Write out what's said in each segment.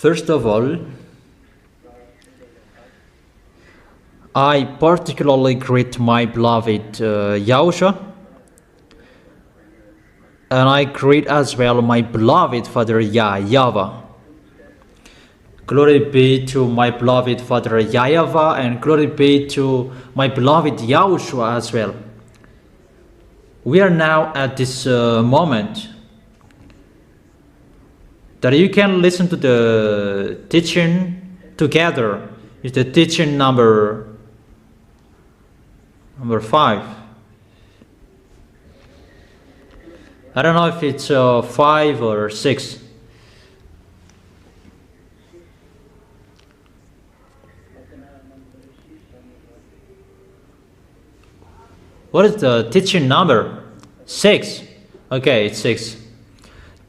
First of all, I particularly greet my beloved YAHOSHUAH, and I greet as well my beloved Father YAHVAH. Glory be to my beloved Father YAHVAH, and glory be to my beloved YAHOSHUAH as well. We are now at this moment that you can listen to the teaching together. It's the teaching number 5. I don't know if it's 5 or 6. What is the teaching number? 6. Okay, it's 6.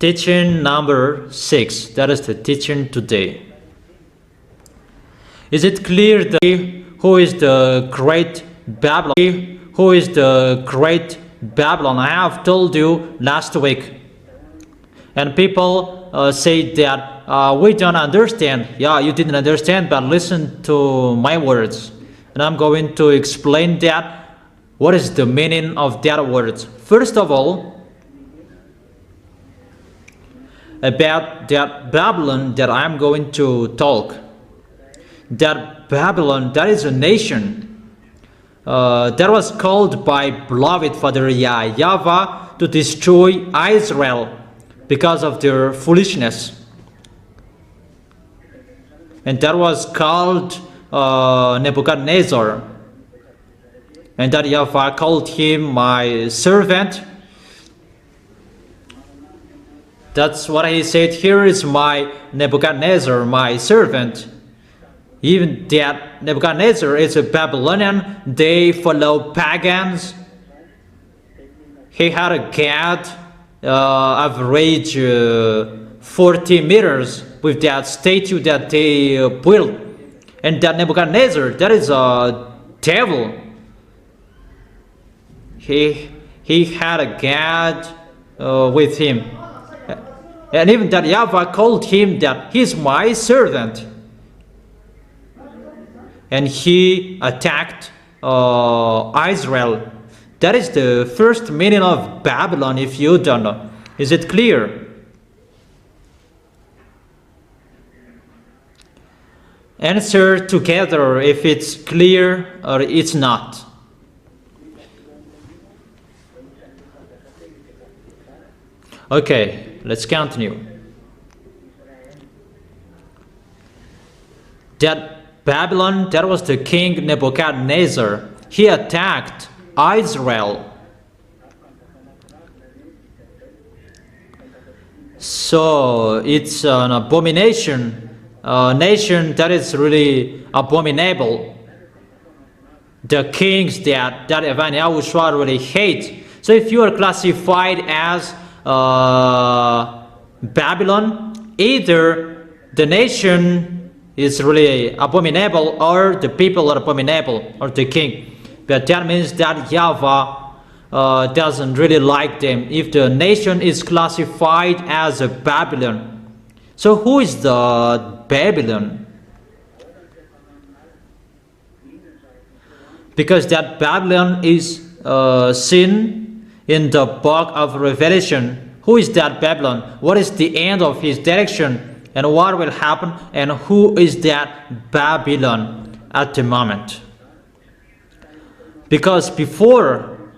Teaching number 6. That is the teaching today. Is it clear that who is the great Babylon? Who is the great Babylon? I have told you last week. And people say that we don't understand. Yeah, you didn't understand, but listen to my words. And I'm going to explain that. What is the meaning of that words? First of all, about that Babylon that I'm going to talk. That Babylon, that is a nation that was called by beloved Father YAHVAH to destroy Israel because of their foolishness. And that was called Nebuchadnezzar. And that YAHVAH called him my servant. That's what he said. Here is my Nebuchadnezzar, my servant. Even that Nebuchadnezzar is a Babylonian. They follow pagans. He had a gate average 40 meters with that statue that they built. And that Nebuchadnezzar, that is a devil. He had a gate with him. And even that YAHVAH called him that he's my servant. And he attacked Israel. That is the first meaning of Babylon, if you don't know. Is it clear? Answer together if it's clear or it's not. Okay, let's continue. That Babylon, that was the king Nebuchadnezzar. He attacked Israel. So it's an abomination, a nation that is really abominable. The kings that YAHOSHUAH really hates. So if you are classified as Babylon, either the nation is really abominable or the people are abominable or the king. But that means that YAHVAH doesn't really like them if the nation is classified as a Babylon. So who is the Babylon? Because that Babylon is seen in the book of Revelation. Who is that Babylon? What is the end of his direction? And what will happen? And who is that Babylon at the moment? Because before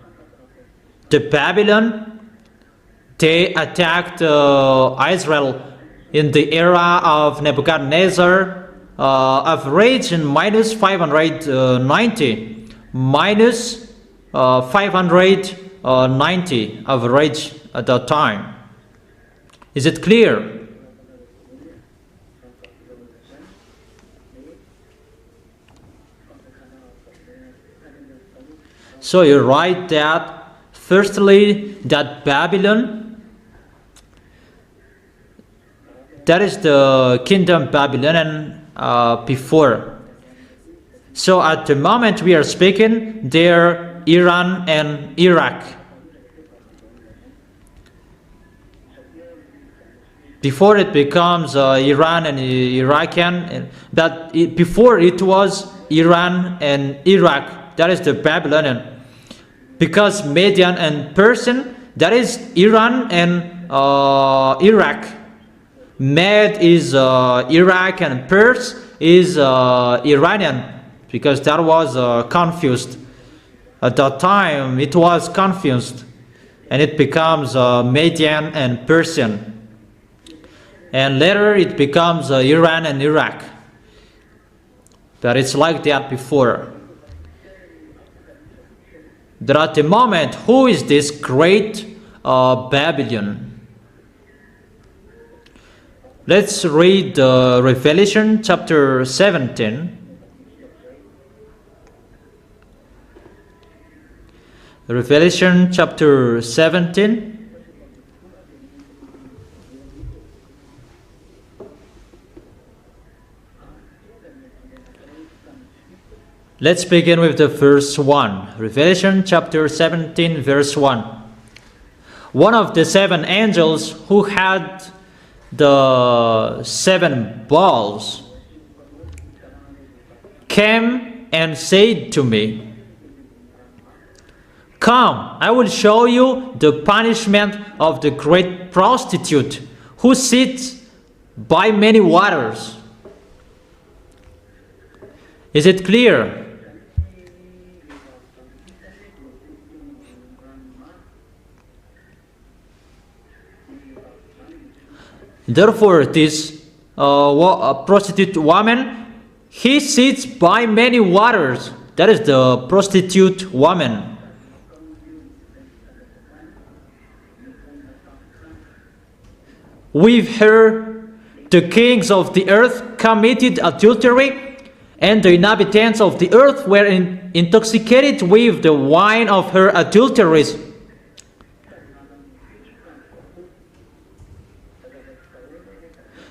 the Babylon, they attacked Israel in the era of Nebuchadnezzar, average in minus 590. Minus 590 average at that time. Is it clear? So you write that firstly that Babylon, that is the kingdom Babylonian before. So at the moment we are speaking, they're Iran and Iraq. before it becomes Iran and Iraqian, but before it was Iran and Iraq, that is the Babylonian. Because Median and Persian, that is Iran and Iraq. Med is Iraq and Pers is Iranian, because that was confused. At that time it was confused, and it becomes Median and Persian. And later it becomes Iran and Iraq. But it's like that before. That at the moment, who is this great Babylon? Let's read Revelation chapter 17. Revelation chapter 17. Let's begin with the verse 1. Revelation chapter 17, verse 1. One of the seven angels who had the seven bowls came and said to me, "Come, I will show you the punishment of the great prostitute who sits by many waters." Is it clear? Therefore, this prostitute woman, he sits by many waters. That is the prostitute woman. With her, the kings of the earth committed adultery, and the inhabitants of the earth were intoxicated with the wine of her adulteries.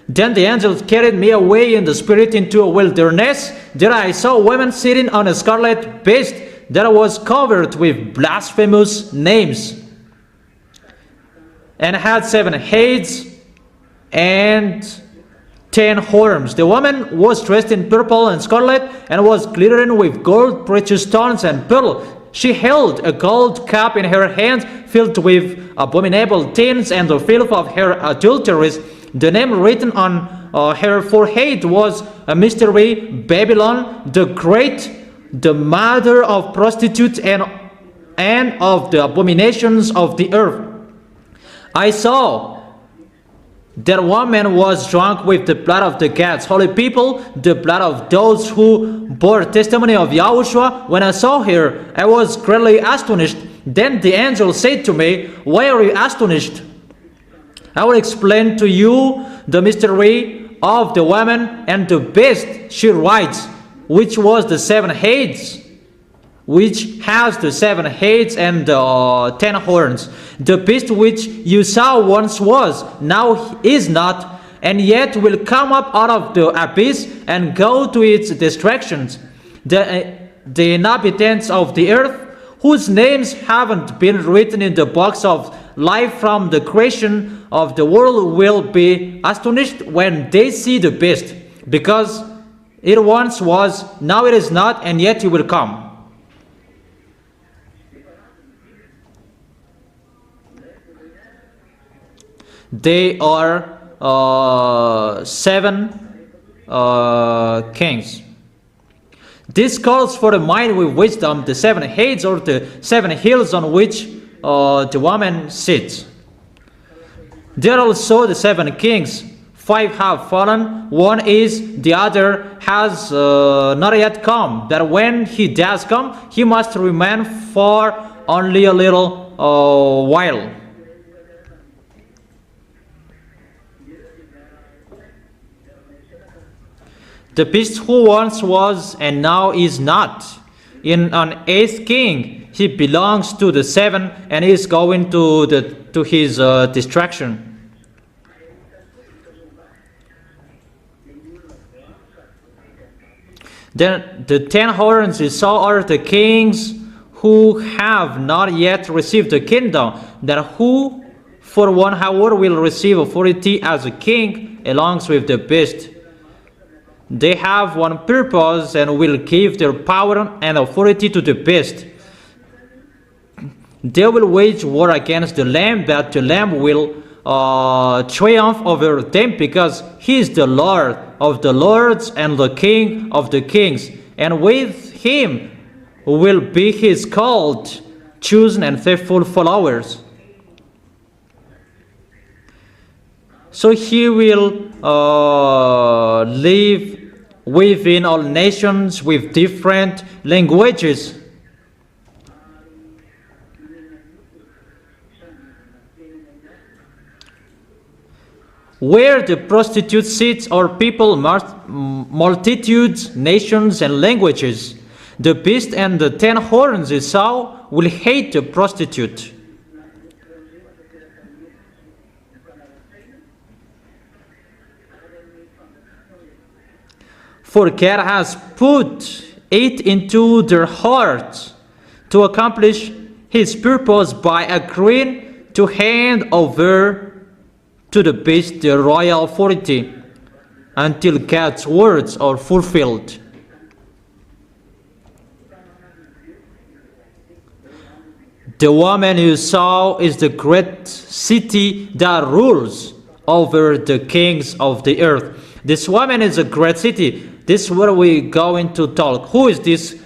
Then the angel carried me away in the spirit into a wilderness. There I saw a woman sitting on a scarlet beast that was covered with blasphemous names, and had 7 heads and 10 horns. The woman was dressed in purple and scarlet, and was glittering with gold, precious stones, and pearl. She held a gold cup in her hand filled with abominable things and the filth of her adulteries. The name written on her forehead was a mystery, Babylon the Great, the mother of prostitutes and of the abominations of the earth. I saw that woman was drunk with the blood of the God's holy people, the blood of those who bore testimony of YAHOSHUAH. When I saw her, I was greatly astonished. Then the angel said to me, "Why are you astonished? I will explain to you the mystery of the woman and the beast she rides, which was the 7 heads, which has the 7 heads and 10 horns. The beast which you saw once was, now is not, and yet will come up out of the abyss and go to its destructions. The inhabitants of the earth, whose names haven't been written in the books of life from the creation of the world, will be astonished when they see the beast, because it once was, now it is not, and yet it will come." They are 7 kings. This calls for the mind with wisdom, the 7 heads or the 7 hills on which the woman sits. There are also the 7 kings. 5 have fallen, 1 is, the other has not yet come. That when he does come, he must remain for only a little while. The beast who once was and now is not. In an 8th king, he belongs to the 7 and is going to his destruction. Then the 10 horns you saw are the kings who have not yet received the kingdom, that who for 1 hour will receive authority as a king along with the beast. They have one purpose and will give their power and authority to the beast. They will wage war against the Lamb, but the Lamb will triumph over them, because he is the Lord of the lords and the King of the kings, and with him will be his called, chosen, and faithful followers. So he will live within all nations with different languages. Where the prostitute sits are people, multitudes, nations, and languages. The beast and the 10 horns you saw will hate the prostitute. For God has put it into their hearts to accomplish his purpose by agreeing to hand over to the beast the royal authority until God's words are fulfilled. The woman you saw is the great city that rules over the kings of the earth. This woman is a great city. This is where we going to talk. Who is this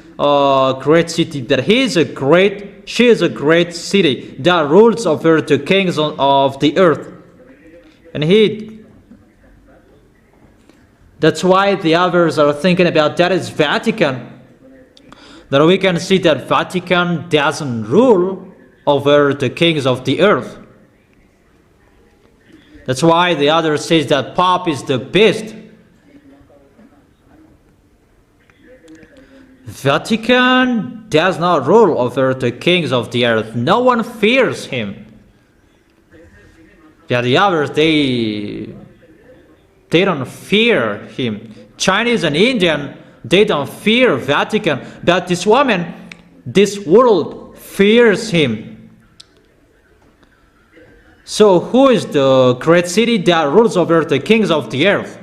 great city? That she is a great city that rules over the kings of the earth. And that's why the others are thinking about that is Vatican. That we can see that Vatican doesn't rule over the kings of the earth. That's why the other says that Pope is the beast. Vatican does not rule over the kings of the earth. No one fears him. Yeah, the others, they don't fear him. Chinese and Indian, they don't fear Vatican. But this woman, this world fears him. So who is the great city that rules over the kings of the earth?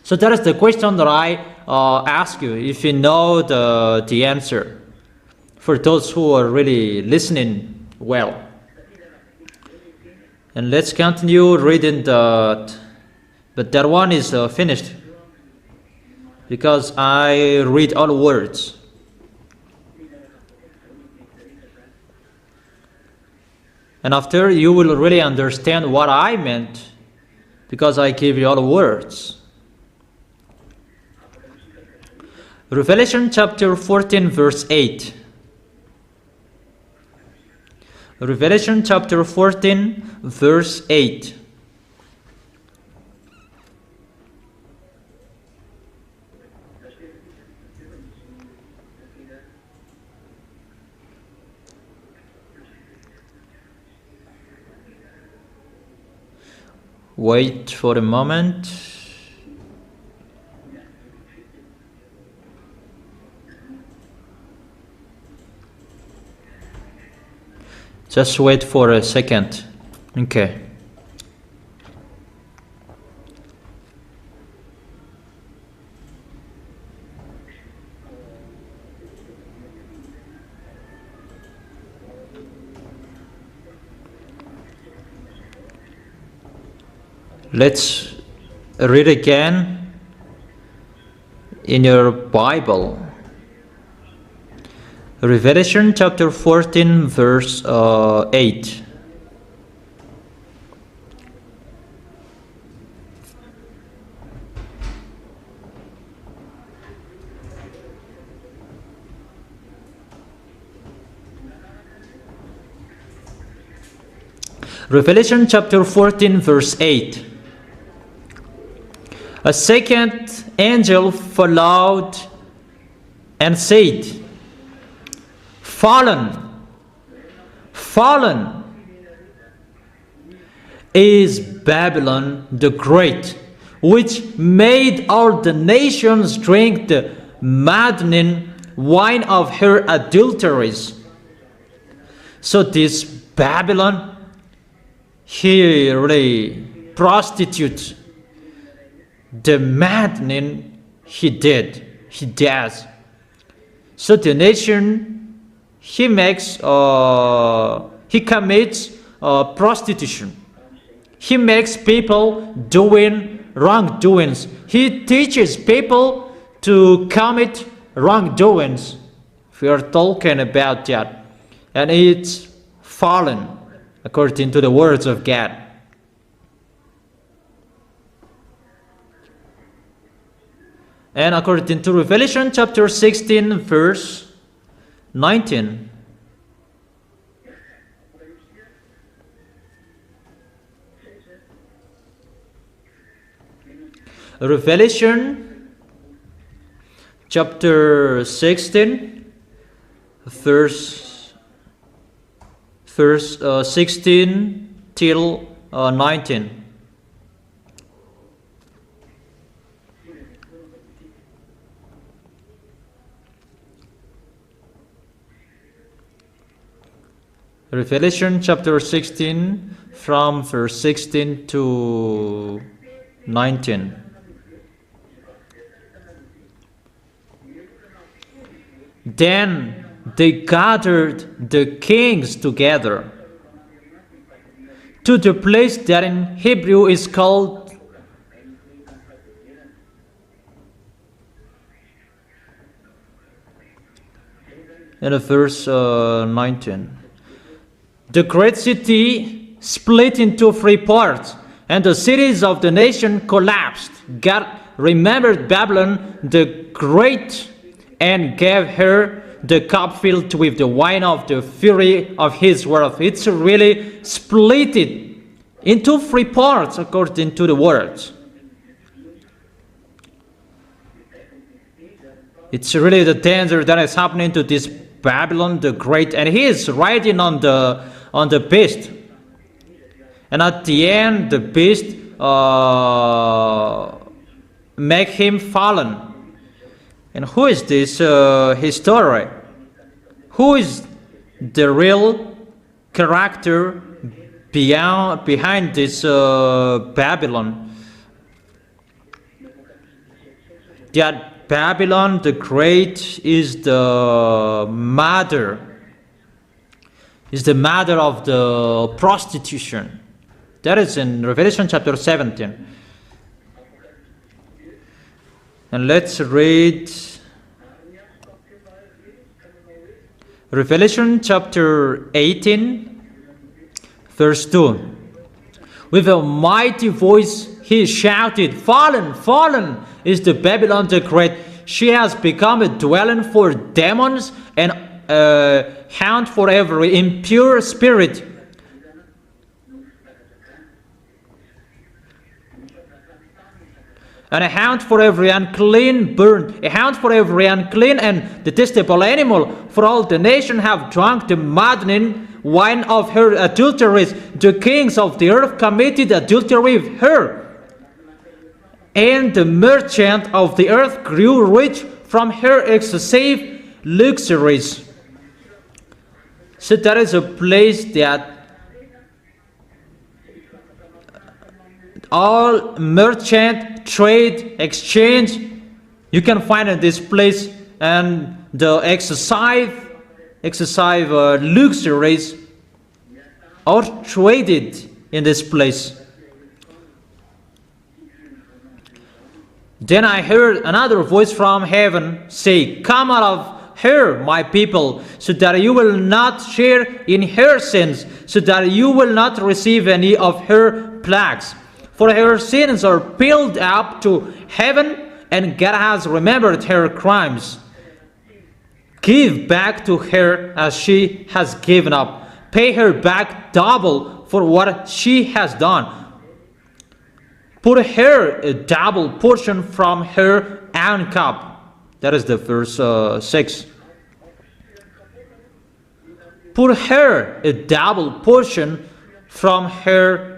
So that is the question that I ask you, if you know the answer, for those who are really listening well. And let's continue reading but that one is finished, because I read all words. And after, you will really understand what I meant, because I give you all words. Revelation chapter 14 verse 8. Revelation chapter 14 verse 8. Wait for a moment. Just wait for a second. Okay. Let's read again in your Bible. Revelation chapter 14 verse 8. Revelation chapter 14 verse 8. A second angel followed and said, Fallen, fallen is Babylon the Great, which made all the nations drink the maddening wine of her adulteries. So this Babylon, he really prostitutes. The maddening he does. So the nation, he commits prostitution. He makes people doing wrongdoings. He teaches people to commit wrongdoings. We are talking about that. And it's fallen according to the words of God. And according to Revelation chapter 16, verse 19. Revelation chapter 16, verse 16 till 19. Revelation chapter 16 from verse 16 to 19. Then they gathered the kings together to the place that in Hebrew is called in verse 19. The great city split into 3 parts, and the cities of the nation collapsed. God remembered Babylon the Great and gave her the cup filled with the wine of the fury of his wrath. It's really split it into 3 parts according to the words. It's really the danger that is happening to this Babylon the Great, and he is riding on the beast. And at the end, the beast make him fallen. And who is this his story? Who is the real character behind this Babylon? That Babylon the Great is the mother of the prostitution. That is in Revelation chapter 17. And let's read Revelation chapter 18, verse 2. With a mighty voice he shouted, "Fallen, fallen is the Babylon the Great. She has become a dwelling for demons and a haunt for every impure spirit, and a hound for every unclean bird, a hound for every unclean and detestable animal. For all the nation have drunk the maddening wine of her adulteries. The kings of the earth committed adultery with her, and the merchant of the earth grew rich from her excessive luxuries." So that is a place that all merchant, trade, exchange, you can find in this place, and the excessive luxuries are traded in this place. Then I heard another voice from heaven say, "Come out of her, my people, so that you will not share in her sins, so that you will not receive any of her plagues. For her sins are piled up to heaven, and God has remembered her crimes. Give back to her as she has given up. Pay her back double for what she has done. Put her a double portion from her own cup." That is the verse 6. Put her a double portion from her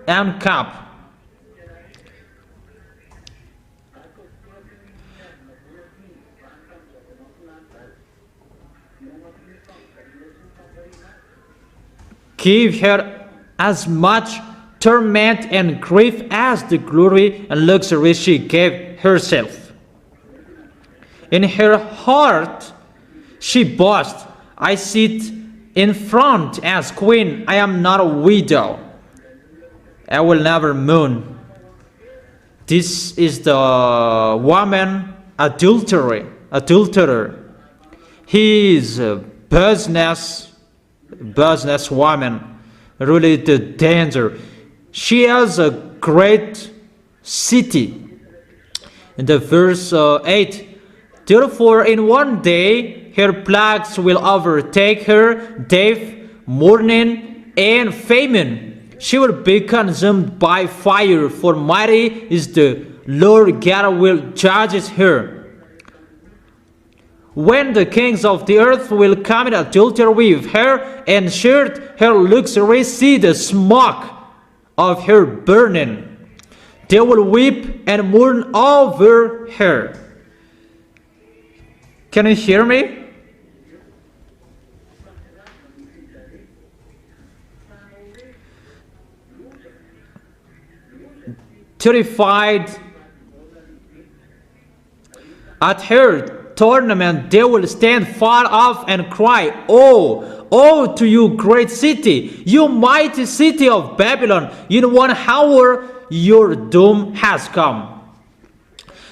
own cup. give her as much torment and grief as the glory and luxury she gave herself. In her heart she boasts, I sit in front as queen, I am not a widow, I will never mourn. This is the woman adulterer. He is a business woman, really the danger. She has a great city. In the verse 8, therefore in one day her plagues will overtake her, death, mourning, and famine. She will be consumed by fire, for mighty is the Lord God will judge her. When the kings of the earth will commit adultery with her and share her luxury, see the smoke of her burning. They will weep and mourn over her. Can you hear me? Terrified at her tournament, they will stand far off and cry, Oh, oh to you great city, you mighty city of Babylon, in 1 hour your doom has come.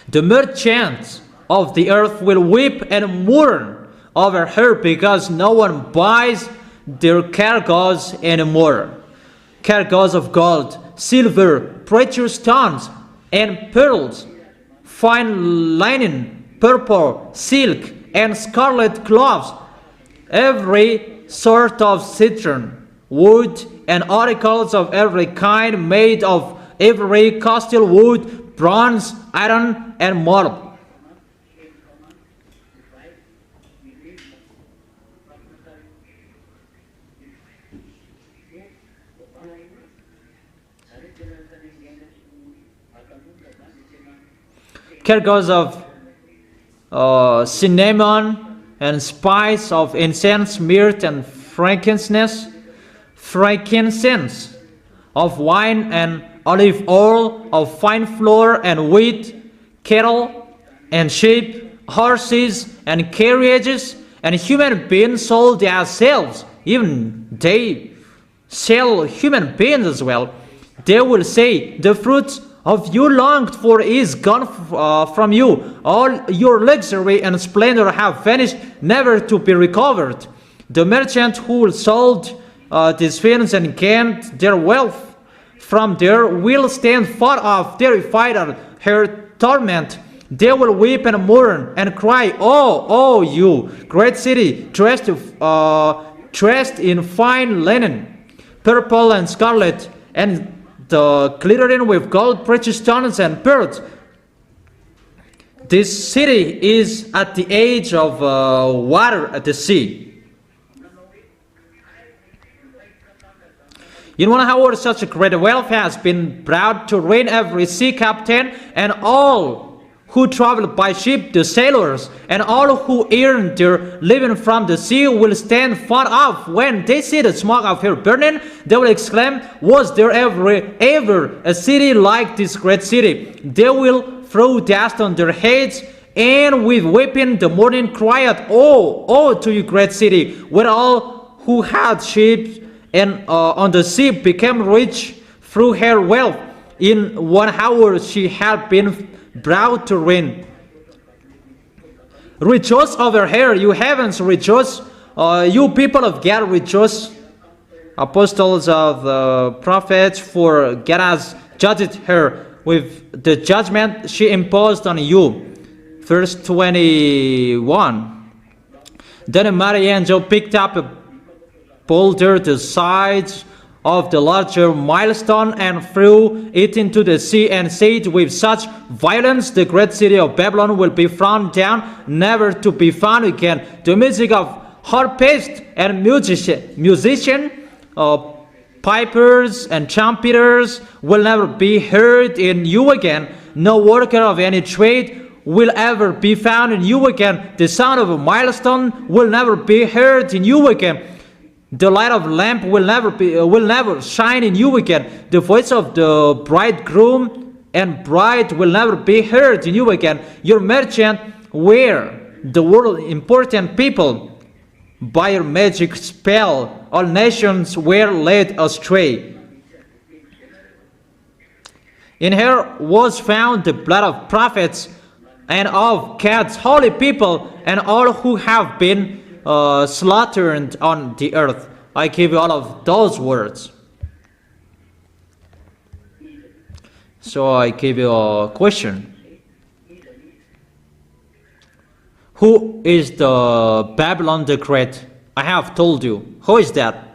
The merchants of the earth will weep and mourn over her, because no one buys their cargoes anymore. Cargoes of gold, silver, precious stones, and pearls, fine linen, purple, silk, and scarlet cloths, every sort of citron, wood, and articles of every kind made of every costly wood, bronze, iron, and marble. Cargoes of cinnamon and spice, of incense, myrrh, and frankincense, of wine and olive oil, of fine flour and wheat, cattle and sheep, horses and carriages, and human beings sold as slaves. Even they sell human beings as well. They will say, the fruit of you longed for is gone from you. All your luxury and splendor have vanished, never to be recovered. The merchant who sold these things and gained their wealth from there will stand far off, terrified at her torment. They will weep and mourn and cry, Oh, oh, you great city, dressed in fine linen, purple and scarlet, and glittering with gold, precious stones, and pearls. This city is at the edge of water at the sea. In 1 hour, such a great wealth has been brought to ruin every sea captain and all who travel by ship, the sailors, and all who earn their living from the sea will stand far off. When they see the smoke of her burning, they will exclaim, Was there ever a city like this great city? They will throw dust on their heads, and with weeping the mourning cry out, Oh, oh to you great city, where all who had ships and on the sea became rich through her wealth. In 1 hour she had been brought to ruin. Rejoice over her, you heavens, rejoice. You people of God, rejoice. Apostles of the prophets, for God has judged her with the judgment she imposed on you. Verse 21. Then a mighty angel picked up a boulder the size of the larger milestone and threw it into the sea, and said, With such violence the great city of Babylon will be thrown down, never to be found again. The music of harpists and musicians, pipers and trumpeters will never be heard in you again. No worker of any trade will ever be found in you again. The sound of a milestone will never be heard in you again. The light of lamp will never shine in you again. The voice of the bridegroom and bride will never be heard in you again. Your merchant were the world important people. By your magic spell, all nations were led astray. In her was found the blood of prophets and of God's holy people and all who have been slaughtered on the earth. I give you all of those words. So I give you a question. Who is the Babylon the Great? I have told you. Who is that?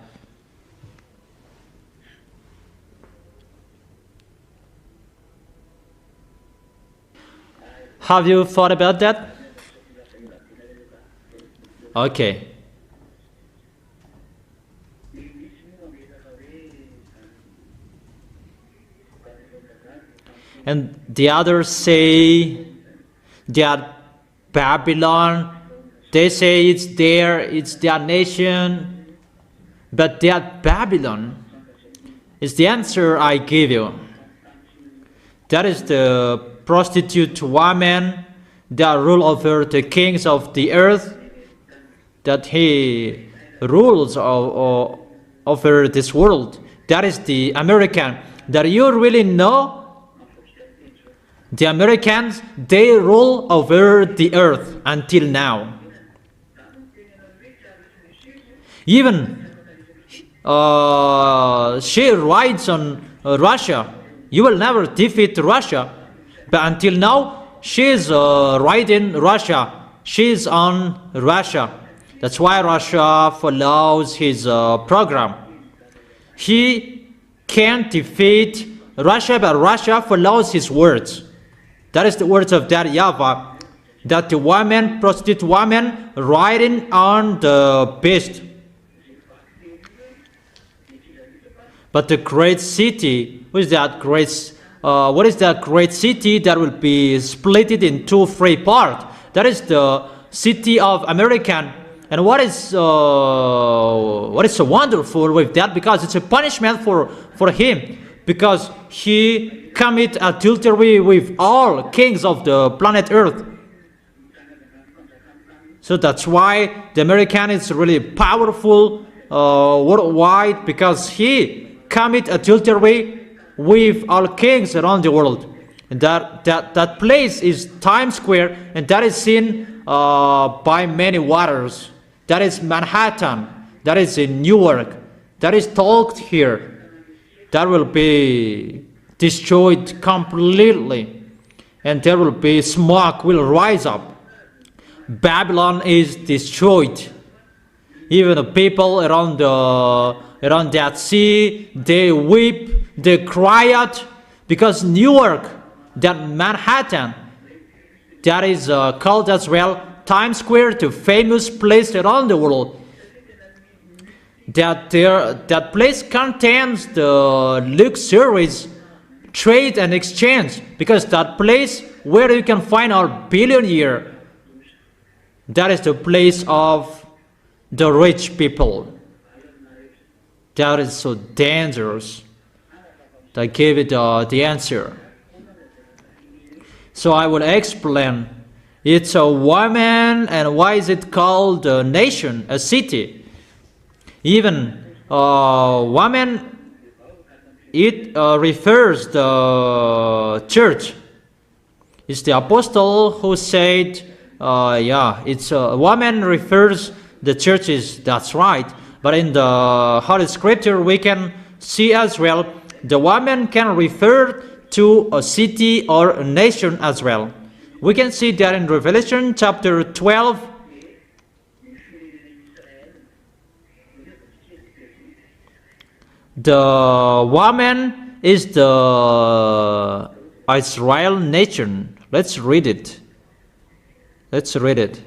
Have you thought about that? Okay. And the others say that Babylon, they say it's their nation, but that Babylon is the answer I give you. That is the prostitute woman that rule over the kings of the earth, that he rules over this world. That is the American. That you really know? The Americans, they rule over the earth until now. Even she rides on Russia. You will never defeat Russia. But until now, she is riding Russia. She is on Russia. That's why Russia follows his program. He can't defeat Russia, but Russia follows his words. That is the words of that YAHVAH, that the woman, prostitute woman, riding on the beast. But the great city, what is that great city that will be split into three parts? That is the city of American. And what is so wonderful with that? Because it's a punishment for him, because he commit adultery with all kings of the planet Earth. So that's why the American is really powerful worldwide, because he commit adultery with all kings around the world. And that place is Times Square, and that is seen by many waters. That is Manhattan. That is in Newark. That is talked here. That will be destroyed completely, and there will be smoke will rise up. Babylon is destroyed. Even the people around that sea, they weep, they cry out, because Newark, that Manhattan, that is called as well Times Square, the famous place around the world. That place contains the luxuries, trade and exchange, because that place where you can find our billionaire, that is the place of the rich people. That is so dangerous. I gave it the answer. So I will explain. It's a woman, and why is it called a nation, a city? Even woman, it refers the church. It's the apostle who said, it's a woman refers the churches. That's right. But in the Holy Scripture, we can see as well, the woman can refer to a city or a nation as well. We can see that in Revelation chapter 12. The woman is the Israel nation. Let's read it. Let's read it.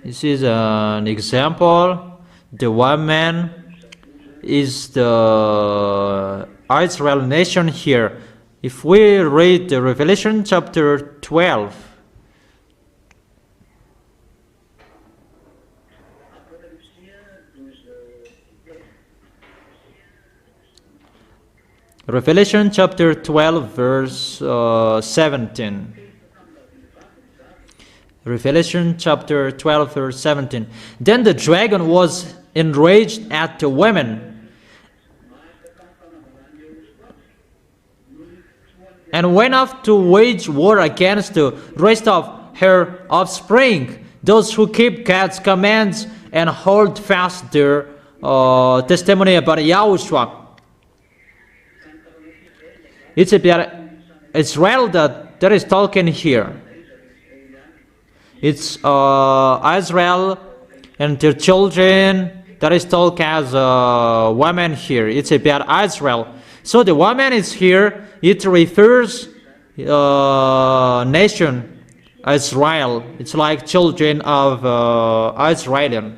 This is an example. The woman is the Israel nation here. If we read the Revelation chapter 12, Revelation chapter 12 verse 17. Revelation chapter 12 verse 17. Then the dragon was enraged at the women and went off to wage war against the rest of her offspring, those who keep God's commands and hold fast their testimony about YAHOSHUAH. It's about Israel that is talking here. It's Israel and their children that is talked as women here. It's about Israel. So the woman is here. It refers nation Israel. It's like children of Israel.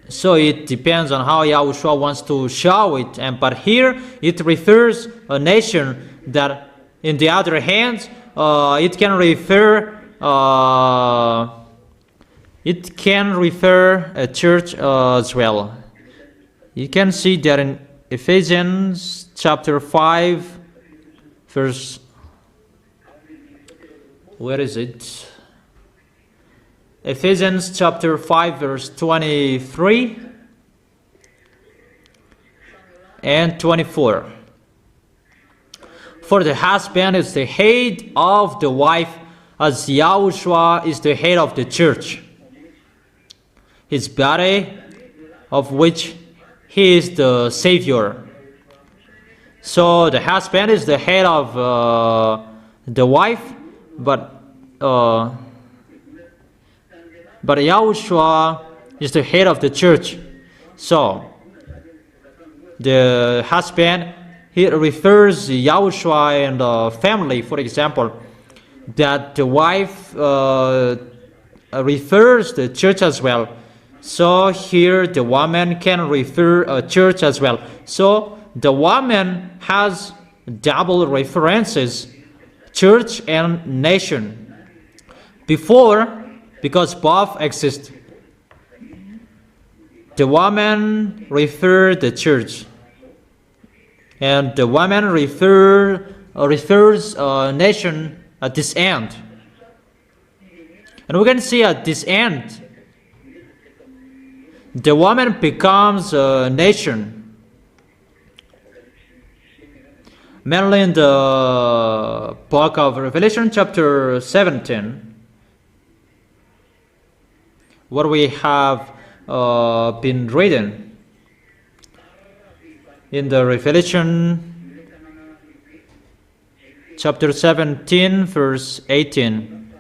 So it depends on how YAHOSHUAH wants to show it. But here it refers a nation that, in the other hand, it can refer a church as well. You can see that in Ephesians chapter 5, verse, where is it? Ephesians chapter 5 verse 23 and 24. For the husband is the head of the wife, as YAHOSHUAH is the head of the church, his body, of which he is the Savior. So the husband is the head of the wife, but YAHOSHUAH is the head of the church. So the husband, he refers YAHOSHUAH and the family, for example, that the wife refers the church as well. So here the woman can refer a church as well. So the woman has double references, church and nation. Before, because both exist, the woman referred the church, and the woman refers a nation at this end. And we can see at this end, the woman becomes a nation. Mainly in the book of Revelation chapter 17, what we have been reading in the Revelation chapter 17 verse 18.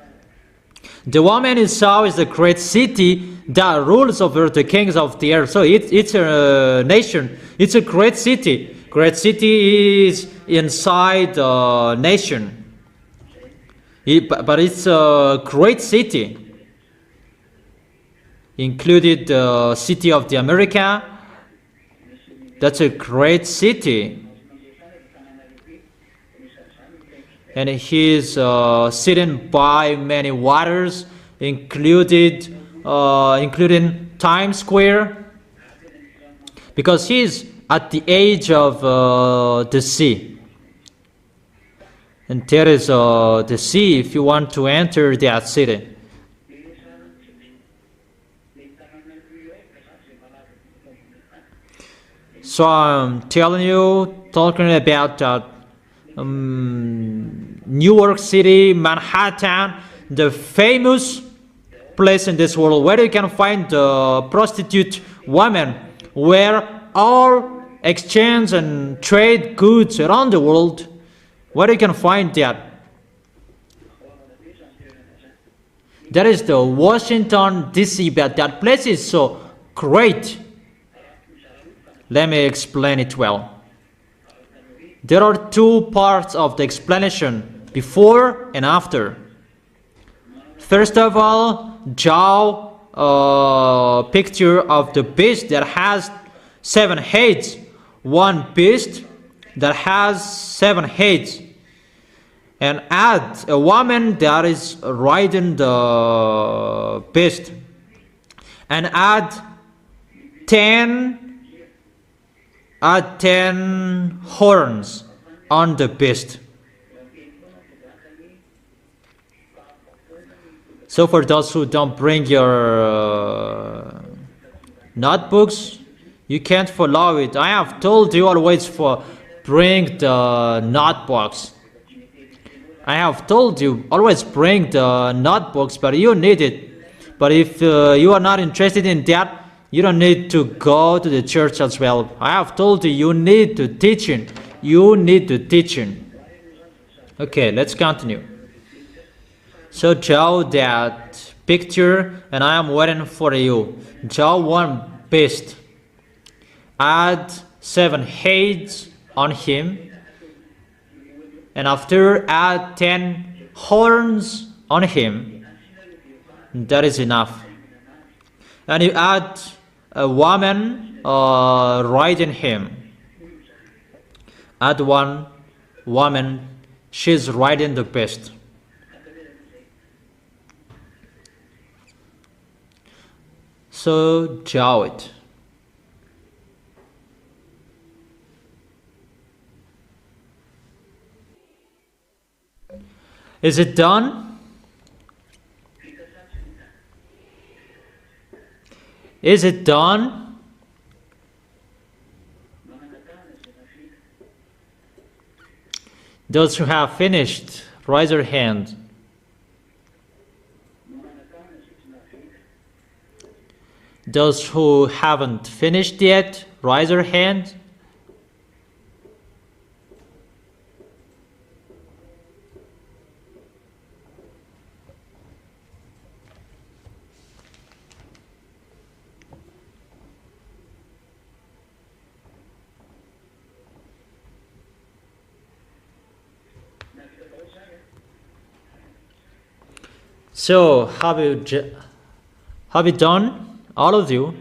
The woman itself is the great city that rules over the kings of the earth. So it's a nation. It's a great city. Great city is inside the nation. But it's a great city. Included the city of the America. That's a great city. And he is sitting by many waters, including Times Square, because he is at the edge of the sea. And there is the sea if you want to enter that city. So I'm telling you, talking about New York City, Manhattan, the famous place in this world where you can find the prostitute women, where all exchange and trade goods around the world, where you can find that. That is the Washington, D.C., but that place is so great. Let me explain it well. There are two parts of the explanation, before and after. First of all, draw a picture of the beast that has 7 heads, one beast that has 7 heads, and add a woman that is riding the beast, and add 10 horns on the beast. So for those who don't bring your notebooks, you can't follow it. I have told you always for bring the notebooks. I have told you always bring the notebooks, but you need it. But if you are not interested in that, you don't need to go to the church as well. I have told you, you need to teaching. You need to teaching. Okay, let's continue. So draw that picture, and I am waiting for you. Draw one beast. Add 7 heads on him, and after add 10 horns on him. That is enough. And you add a woman riding him. Add one woman, she's riding the beast. So draw it. Is it done? Is it done? Those who have finished, raise your hand. Those who haven't finished yet, raise your hand. So, have you done? All of you?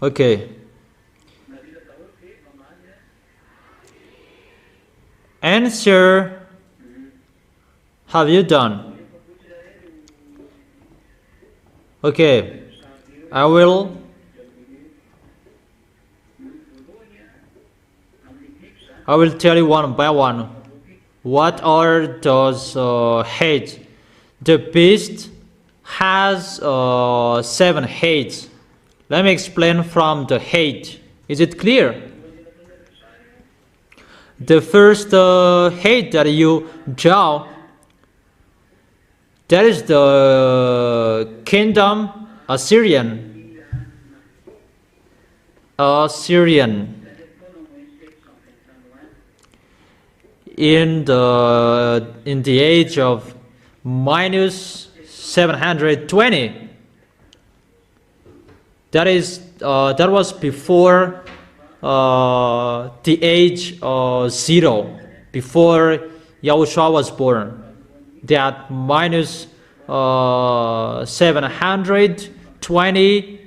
Okay. Answer. Have you done? Okay. I will tell you one by one. What are those heads? The beast has 7 heads. Let me explain from the head. Is it clear? The first head that you draw, that is the kingdom Assyrian. In the age of minus 720. That was before the age 0, before YAHOSHUAH was born. That minus 720.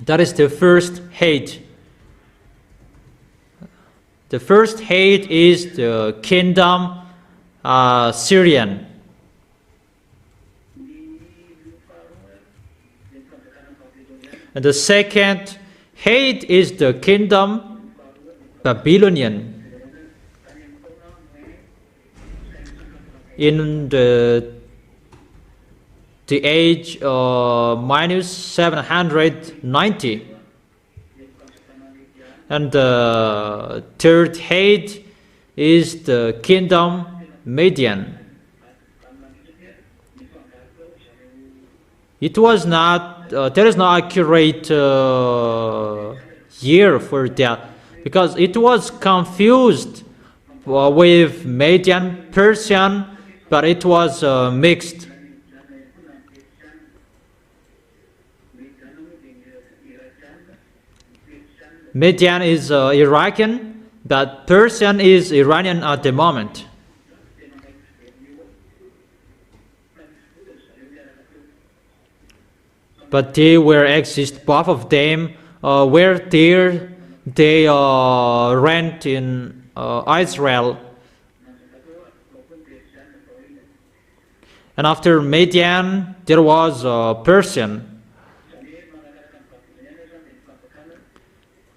That is the first head. The first head is the kingdom Syrian. And the second head is the kingdom Babylonian. In the age minus 790. And the third head is the kingdom Median. It was not, there is no accurate year for that, because it was confused with Median, Persian, but it was mixed. Median is Iraqi, but Persian is Iranian at the moment. but they were exist. Both of them were there. They rent in Israel. And after Median, there was Persian.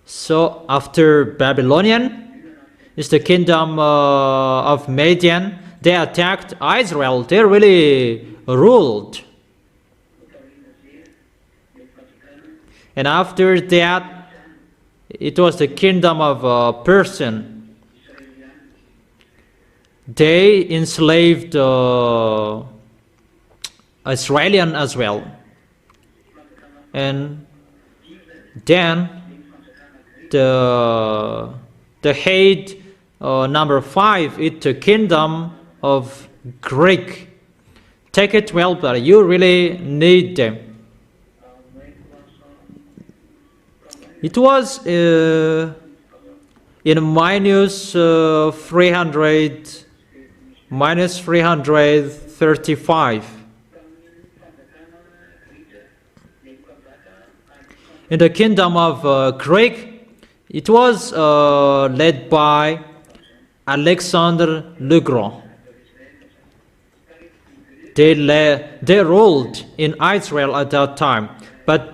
So after Babylonian is the kingdom of Median. They attacked Israel. They really ruled. And after that, it was the kingdom of Persian. They enslaved Israelian as well. And then the head number 5 is the kingdom of Greek. Take it well, but you really need them. It was in minus 335. In the kingdom of Greek, it was led by Alexander the Great. They ruled in Israel at that time, but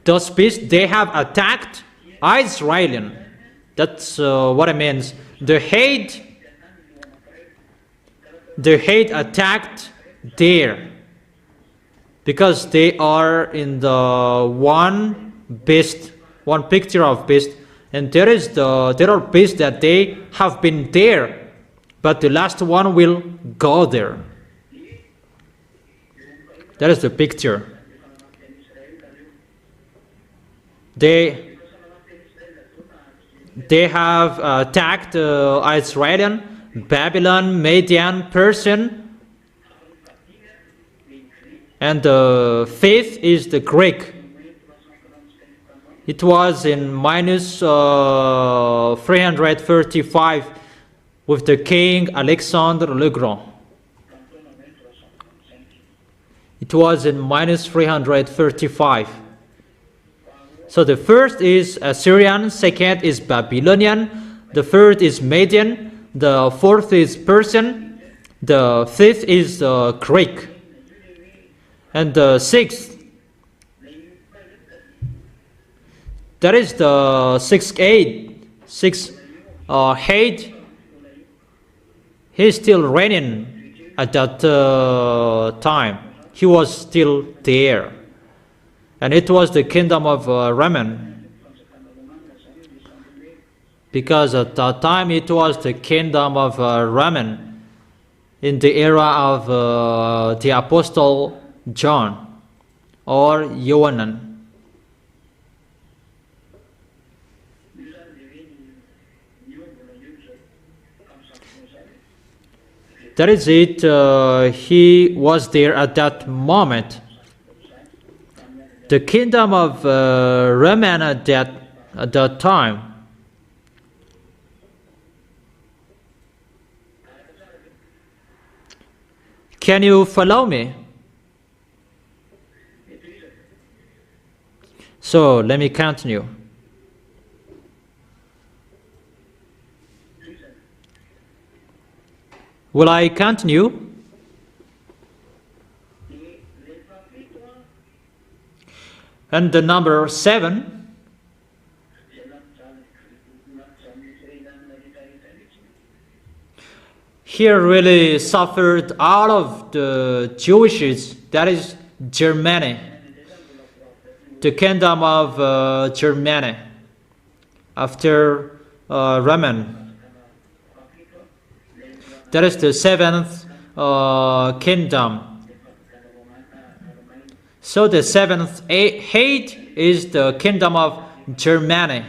those beasts, they have attacked Israelian. That's what it means. The hate attacked there because they are in the one beast, one picture of beast, and there are beasts that they have been there, but the last one will go there. That is the picture. They have attacked Israelian, Babylon, Median, Persian, and the fifth is the Greek. It was in minus 335 with the king Alexander the Great. It was in minus 335. So the first is Assyrian, second is Babylonian, the third is Median, the fourth is Persian, the fifth is Greek, and the sixth, that is the sixth head, he is still reigning at that time. He was still there. And it was the kingdom of Raman. Because at that time it was the kingdom of Raman in the era of the Apostle John or Yohanan. That is it. He was there at that moment. The kingdom of Raman at that time. Can you follow me? So let me continue. Will I continue? And the number 7. Here really suffered all of the Jewishes, that is Germany, the kingdom of Germany after Raman. That is the 7th kingdom. So the 7th head is the kingdom of Germany.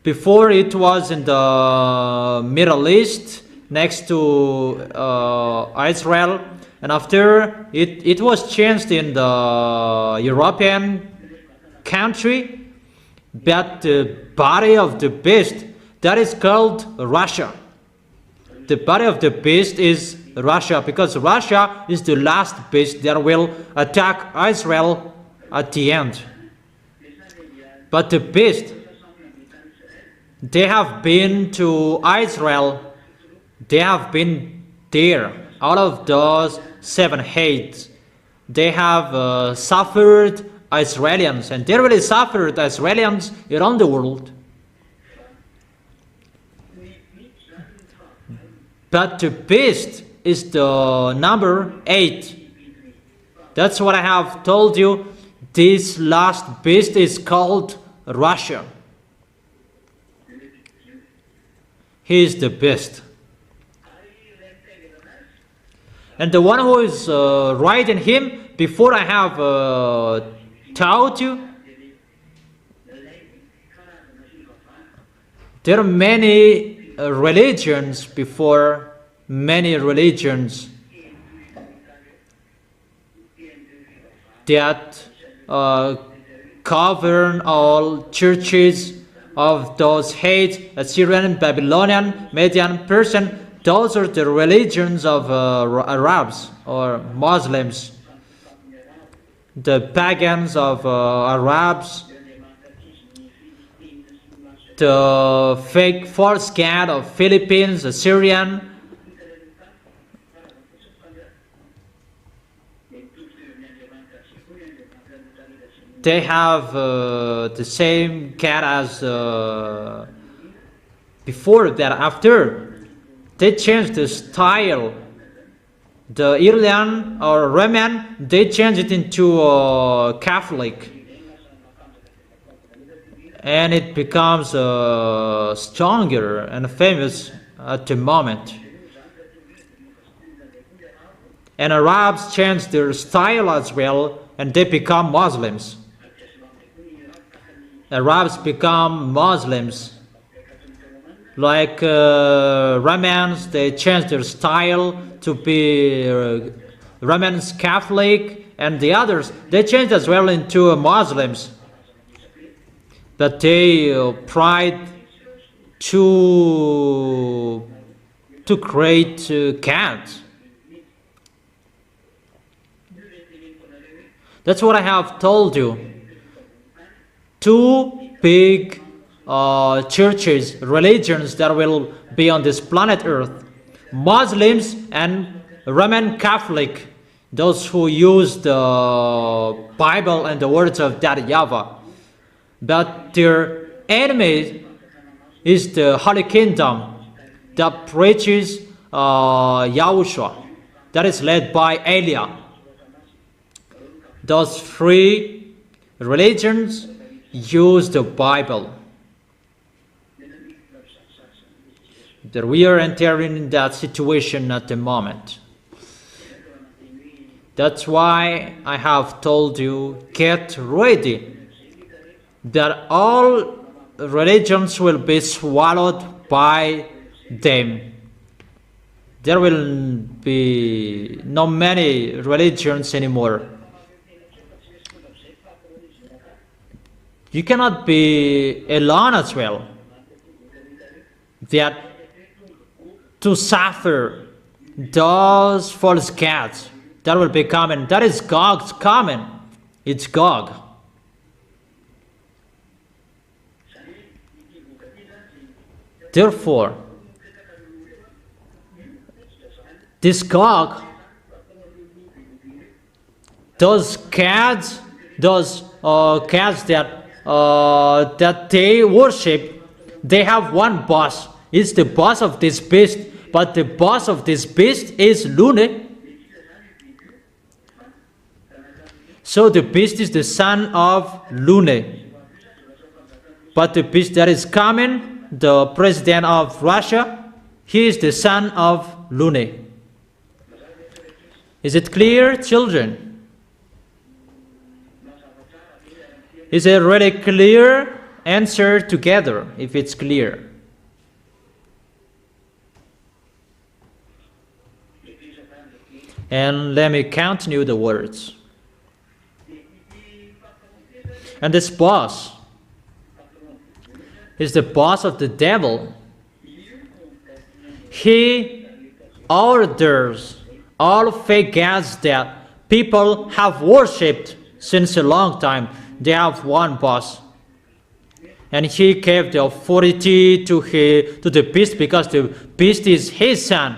Before it was in the Middle East next to Israel, and after it was changed in the European country, but the body of the beast, that is called Russia. the body of the beast is Russia, because Russia is the last beast that will attack Israel at the end. But the beast, they have been to Israel, they have been there. Out of those 7 hates, they have suffered Israelis, and they really suffered Israelis around the world. But the beast is the number 8. That's what I have told you. This last beast is called Russia. He is the beast. And the one who is riding him, before I have taught you, there are many religions before, many religions that govern all churches of those hate, Assyrian, Babylonian, Median, Persian. Those are the religions of Arabs or Muslims. The pagans of Arabs, the fake false god of Philippines, Assyrian. They have the same cat as before that. After they changed the style, the Iranian or Roman, they changed it into Catholic, and it becomes stronger and famous at the moment. And Arabs changed their style as well, and they become Muslims. Arabs become Muslims. Like Romans, they changed their style to be Romans Catholic, and the others, they changed as well into Muslims. But they tried to create cats. That's what I have told you. 2 big churches, religions that will be on this planet Earth. Muslims and Roman Catholic, those who use the Bible and the words of that YAHVAH. But their enemy is the Holy Kingdom that preaches YAHOSHUAH, that is led by Eliah. Those 3 religions use the Bible. That we are entering in that situation at the moment. That's why I have told you, get ready, that all religions will be swallowed by them. There will be not many religions anymore. You cannot be alone as well. That to suffer those false gods that will be coming. That is Gog's coming. It's Gog. Therefore, this Gog, those cats, that they worship, they have one boss. It's the boss of this beast, but the boss of this beast is Lune. So the beast is the son of Lune. But the beast that is coming, the president of Russia, he is the son of Lune. Is it clear, children? Is it really clear? Answer together if it's clear. And let me continue the words. And this boss is the boss of the devil. he orders all fake gods that people have worshipped since a long time. They have one boss. And he gave the authority to the beast because the beast is his son.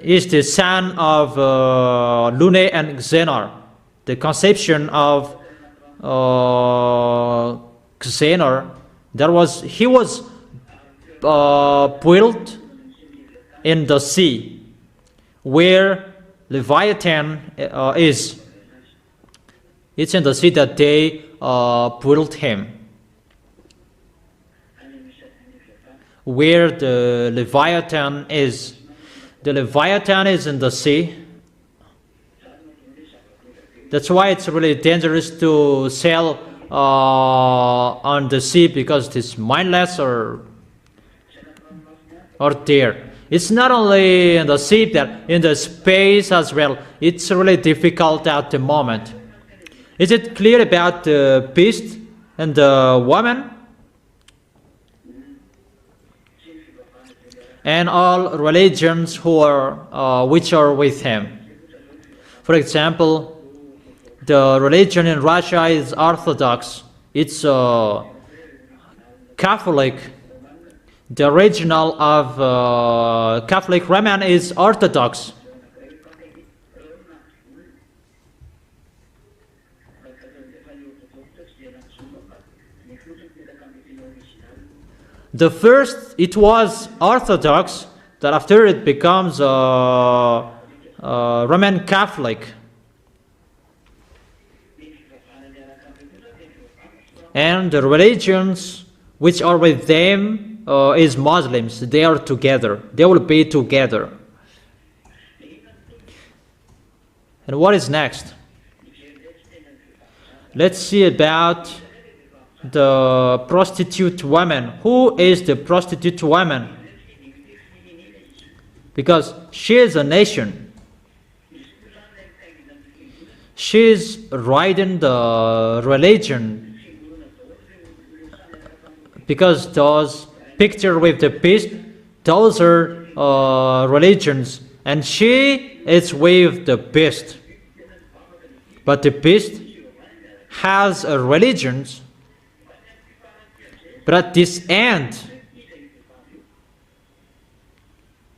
Is the son of Lune and Xenor. The conception of Xenor, he was built in the sea, where Leviathan is. It's in the sea that they built him. Where the Leviathan is. The Leviathan is in the sea. That's why it's really dangerous to sail on the sea, because it's mindless or there. It's not only in the sea, that in the space as well. It's really difficult at the moment. Is it clear about the beast and the woman? And all religions which are with him. For example, the religion in Russia is Orthodox. It's Catholic. The original of Catholic Roman is Orthodox. The first, it was Orthodox, that after it becomes Roman Catholic. And the religions which are with them is Muslims. They are together. They will be together. And what is next? Let's see about the prostitute woman. Who is the prostitute woman? Because she is a nation. She is riding the religion. Because those pictures with the beast, those are religions. And she is with the beast. But the beast has religions. But at this end,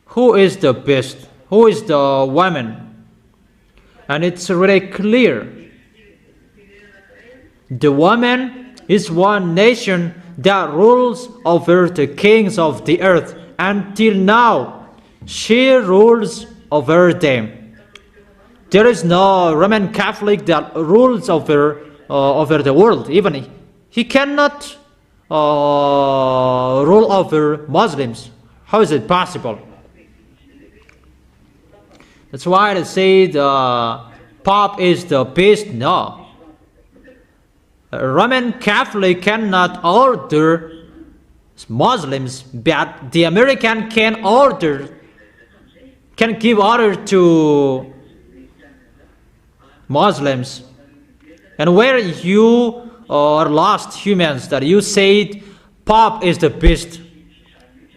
who is the beast? Who is the woman? And it's really clear. The woman is one nation that rules over the kings of the earth. Until now, she rules over them. There is no Roman Catholic that rules over the world. Even he cannot rule over Muslims. How is it possible? That's why they say the Pope is the beast. No. A Roman Catholic cannot order Muslims, but the American can give order to Muslims. And where you are lost humans, that you said Pope is the beast,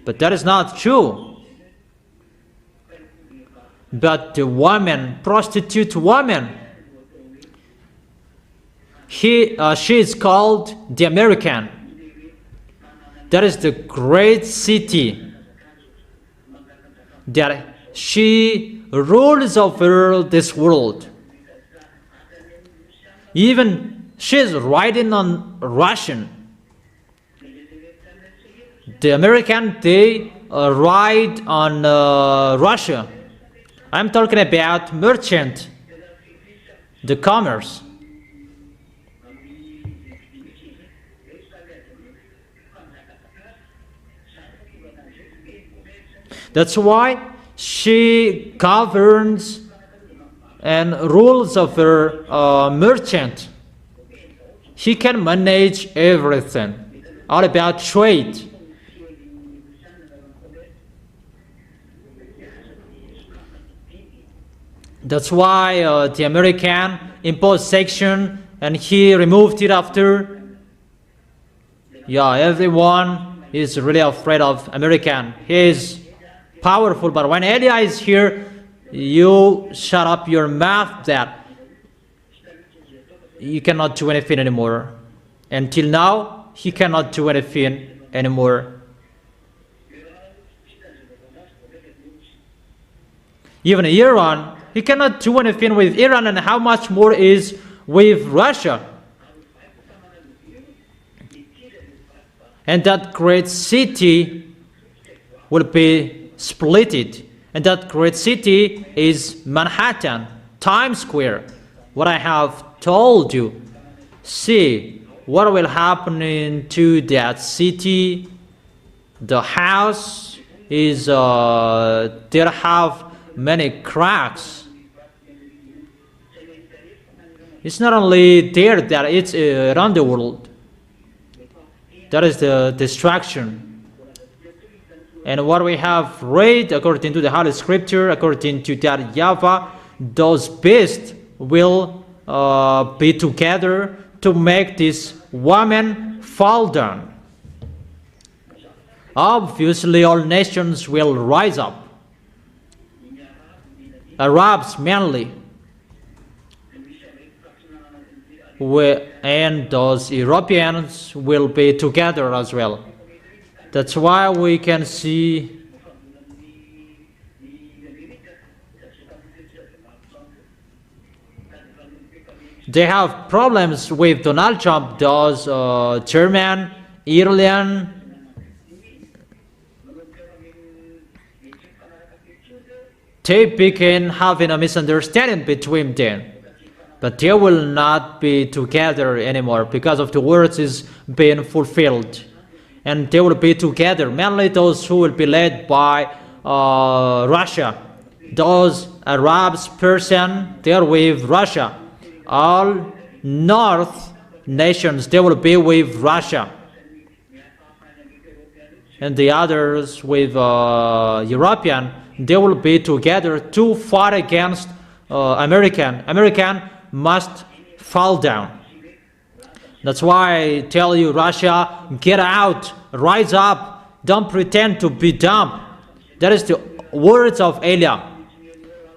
but that is not true. But the woman, prostitute woman, she is called the American. That is the great city that she rules over this world. Even she is writing on Russian. The American, they write on Russia. I'm talking about merchant, the commerce. That's why she governs and rules over merchant. He can manage everything, all about trade. That's why the American imposed section, and he removed it after. Yeah, everyone is really afraid of American. He is powerful, but when Eliah is here, you shut up your mouth that you cannot do anything anymore. Until now, he cannot do anything anymore. Even Iran, he cannot do anything with Iran, and how much more is with Russia. And that great city will be splitted. And that great city is Manhattan, Times Square. What I have told you. See what will happen to that city. The house is there have many cracks. It's not only there that it's around the world. That is the destruction. And what we have read according to the Holy Scripture, according to that YAHVAH, those beasts will be together to make this woman fall down. Obviously, all nations will rise up. Arabs mainly, and those Europeans will be together as well. That's why we can see they have problems with Donald Trump, those German, Italian, they begin having a misunderstanding between them. But they will not be together anymore because of the words is being fulfilled. And they will be together, mainly those who will be led by Russia. Those Arabs person, they are with Russia. All North nations, they will be with Russia. And the others with European, they will be together to fight against American. American must fall down. That's why I tell you, Russia, get out, rise up, don't pretend to be dumb. That is the words of Eliah.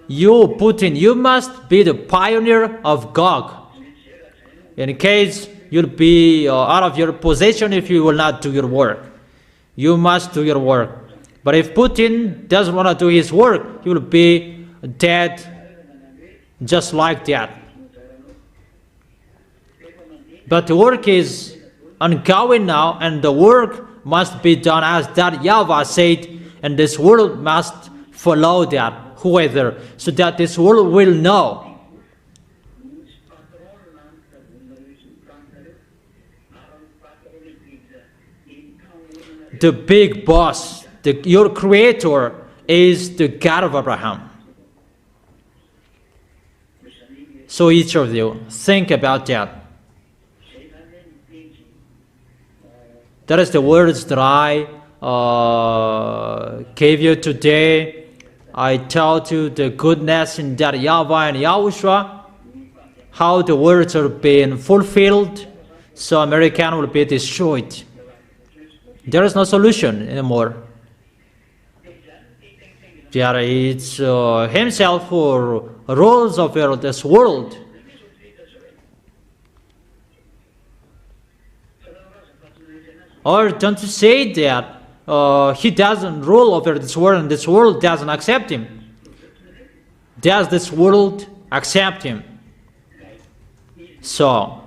You, Putin, you must be the pioneer of Gog. In case you'll be out of your position if you will not do your work. You must do your work. But if Putin doesn't want to do his work, he will be dead just like that. But the work is ongoing now, and the work must be done as that YAHVAH said, and this world must follow that, whoever, so that this world will know. The big boss, your creator, is the God of Abraham. So each of you, think about that. That is the words that I gave you today. I told you the goodness in that YAHVAH and YAHOSHUAH, how the words are being fulfilled, so American will be destroyed. There is no solution anymore. There is himself who rules over this world. Or don't you say that he doesn't rule over this world and this world doesn't accept him? Does this world accept him? So,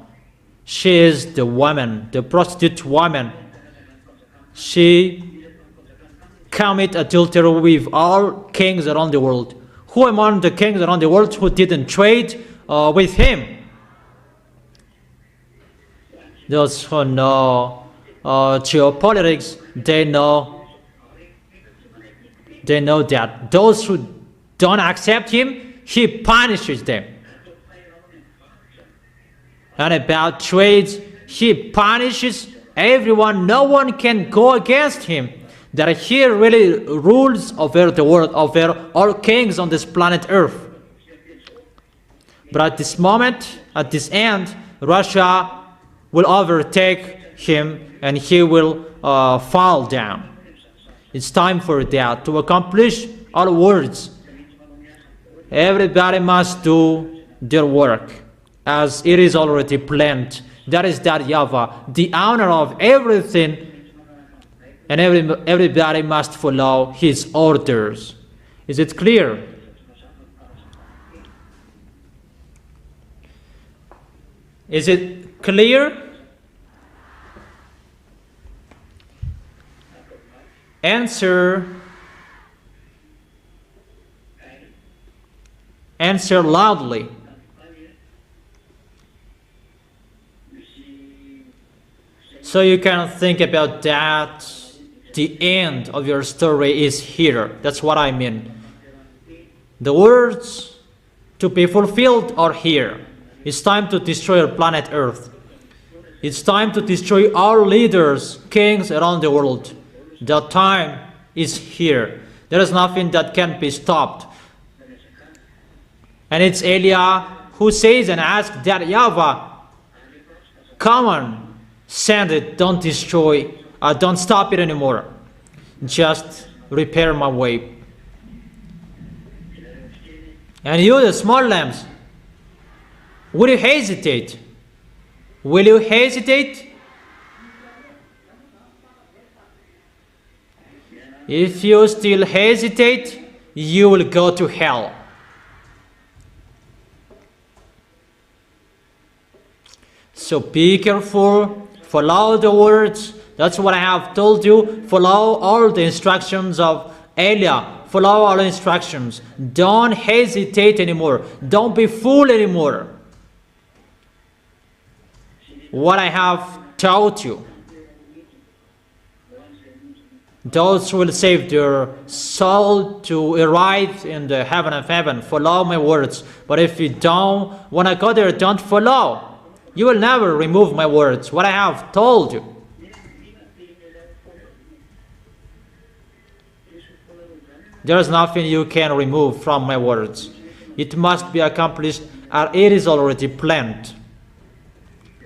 she is the woman, the prostitute woman. She commit adultery with all kings around the world. Who among the kings around the world who didn't trade with him? Those who know geopolitics, they know that those who don't accept him, he punishes them. And about trades, he punishes everyone. No one can go against him. That he really rules over the world, over all kings on this planet Earth. But at this moment, at this end, Russia will overtake him and he will fall down. It's time for that to accomplish our words. Everybody must do their work as it is already planned. That is that YAHVAH, the owner of everything, and everybody must follow his orders. Is it clear? Is it clear? Answer. Answer loudly. So you can think about that. The end of your story is here. That's what I mean. The words to be fulfilled are here. It's time to destroy our planet Earth. It's time to destroy our leaders, kings around the world. The time is here. There is nothing that can be stopped. And it's Eliah who says and asks that YAHVAH, come on, send it, don't destroy, don't stop it anymore. Just repair my way. And you, the small lambs, will you hesitate? Will you hesitate? If you still hesitate, you will go to hell. So be careful, follow the words. That's what I have told you. Follow all the instructions of Eliah. Follow all instructions. Don't hesitate anymore. Don't be fooled anymore. What I have taught you, those who will save their soul to arrive in the heaven of heaven, follow my words. But if you don't want to go there, don't follow. You will never remove my words, what I have told you. There is nothing you can remove from my words. It must be accomplished, and it is already planned.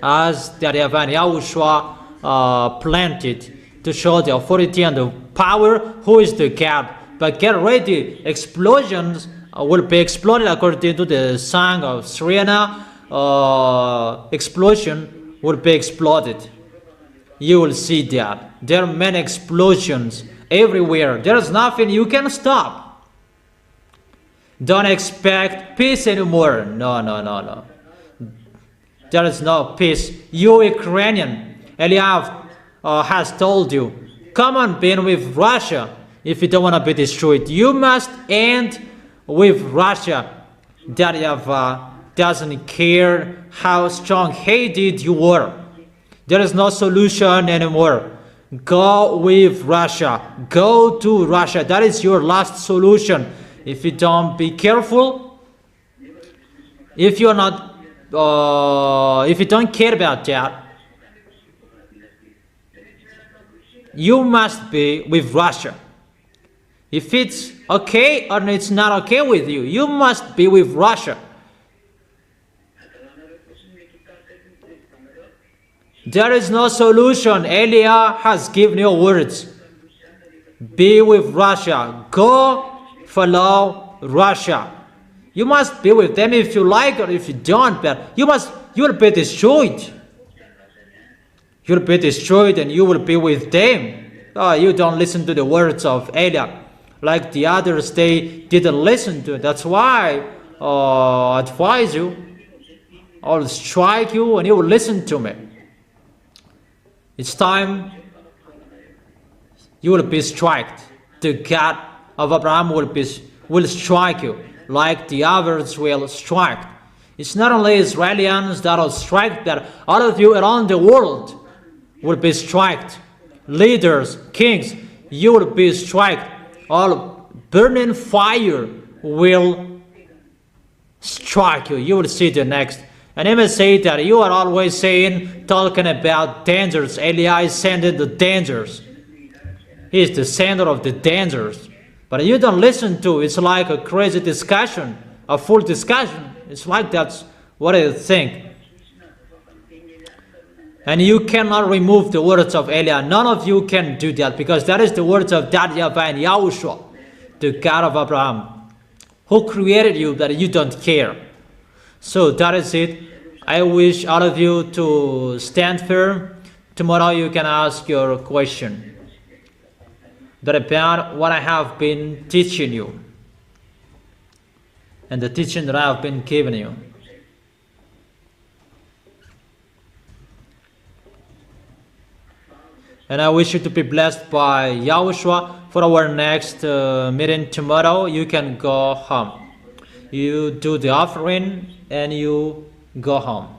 As the YAHVAH and YAHOSHUAH planted to show the authority and the power who is the God. But get ready, explosions will be exploded according to the song of Serena. Explosion will be exploded. You will see that. There are many explosions everywhere. There is nothing you can stop. Don't expect peace anymore. No. There is no peace. You Ukrainian, Eliah has told you, come on, be with Russia if you don't want to be destroyed. You must end with Russia. That YAHVAH doesn't care how strong-headed you were. There is no solution anymore. Go with Russia. Go to Russia. That is your last solution. If you don't be careful, if you're not, if you don't care about that, you must be with Russia. If it's okay or it's not okay with you, you must be with Russia. There is no solution. Eliah has given you words. Be with Russia. Go follow Russia. You must be with them if you like or if you don't, but you will be destroyed. You'll be destroyed and you will be with them. You don't listen to the words of Eliah. Like the others, they didn't listen to it. That's why I advise you. I'll strike you and you will listen to me. It's time you will be struck. The God of Abraham will strike you like the others will strike. It's not only Israelis that will strike, but all of you around the world will be struck. Leaders, kings, you will be struck. All burning fire will strike you. You will see the next. And I must say that you are always talking about dangers. Eliah is sending the dangers. He is the sender of the dangers. But you don't listen to it. It's like a crazy discussion, a full discussion. It's like that's what I think. And you cannot remove the words of Eliah. None of you can do that, because that is the words of that YAHVAH and YAHOSHUAH, the God of Abraham, who created you, that you don't care. So that is it. I wish all of you to stand firm. Tomorrow you can ask your question that about what I have been teaching you and the teaching that I have been giving you. And I wish you to be blessed by YAHOSHUAH. For our next meeting tomorrow, you can go home. You do the offering and you go home.